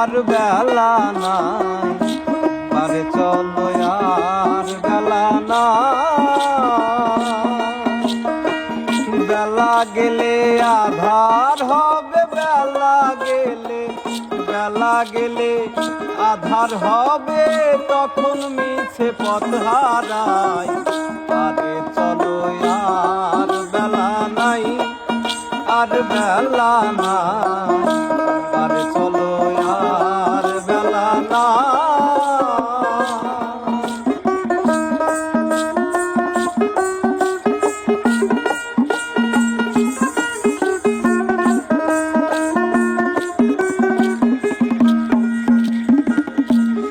আর বেলা নাই, আরে চলো আর বেলা নাই। বেলা গেলে আধার হবে, বেলা গেলে আধার হবে, তখন মিছে পথ হারাই। আরে চলো আর বেলা নাই, আর বেলা নাই, আরে চলো আর বেলা নাই।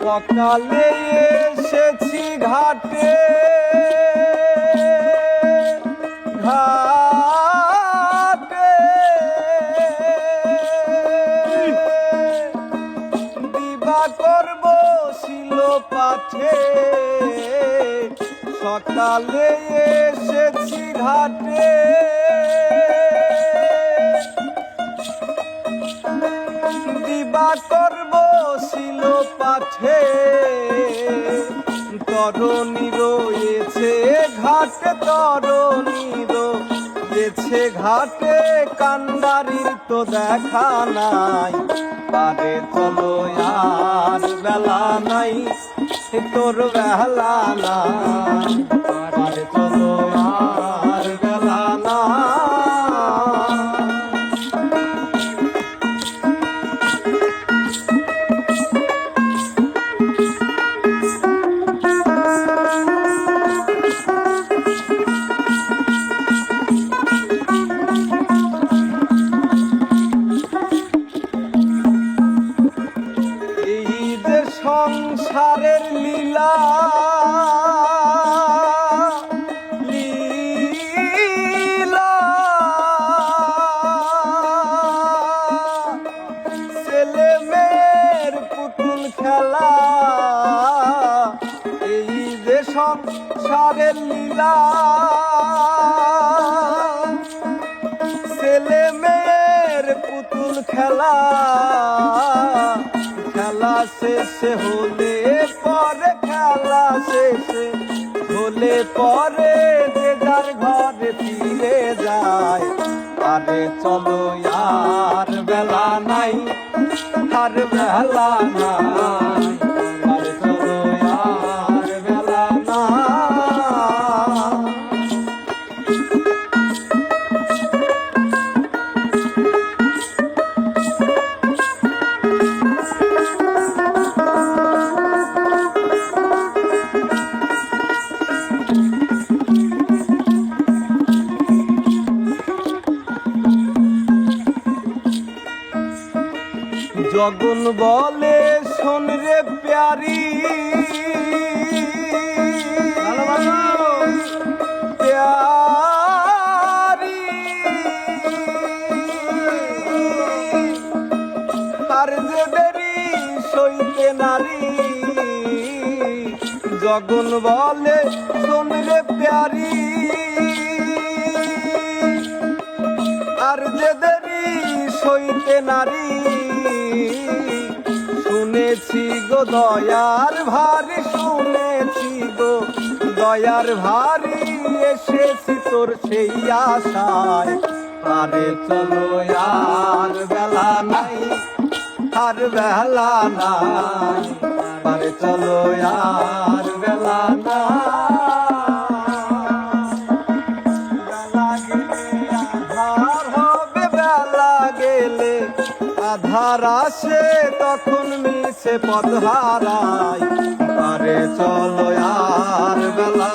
সকালে এসেছি ঘাটে, দিবা করব শিল পাঠে। সকালে এসেছি ঘাটে, দিবা করব শিল পাঠে। তরণী রয়েছে ঘাটে, তরণী রয়েছে ঘাটে, কান্ডারির তো দেখা নাই। আরে চলো আর বেলা নাই, তোর বেলা নাই, আরে চলো আর বেলা নাই। সংসারের লীলা, লীলা ছেলে মেয়ের পুতুল খেলা। এই যে সংসারের লীলা, ছেলে মেয়ের পুতুল খেলা। খেলা শেষে হলে পরে, খেলা শেষে হলে পরে, যে যার ঘরে ফিরে যায়। আরে চলো আর বেলা নাই, আর বেলা নাই, আরে চলো আর বেলা নাই। জগন বলে শোন রে প্যারি, প্যারি আর যে দেরি সইতে নারী। জগন বলে শোন রে প্যারি, আর যে দেরি সইতে নারী। শুনেছি গো দয়ার ভারী, শুনেছি গো দয়ার ভারী, এসেছি তোর সেই আশায়। আরে চলো আর বেলা নাই, আর বেলা নাই, আরে চলো আর বেলা নাই। আধার আসে, তখন মিছে পথ হারাই। আরে চলো আর বেলা।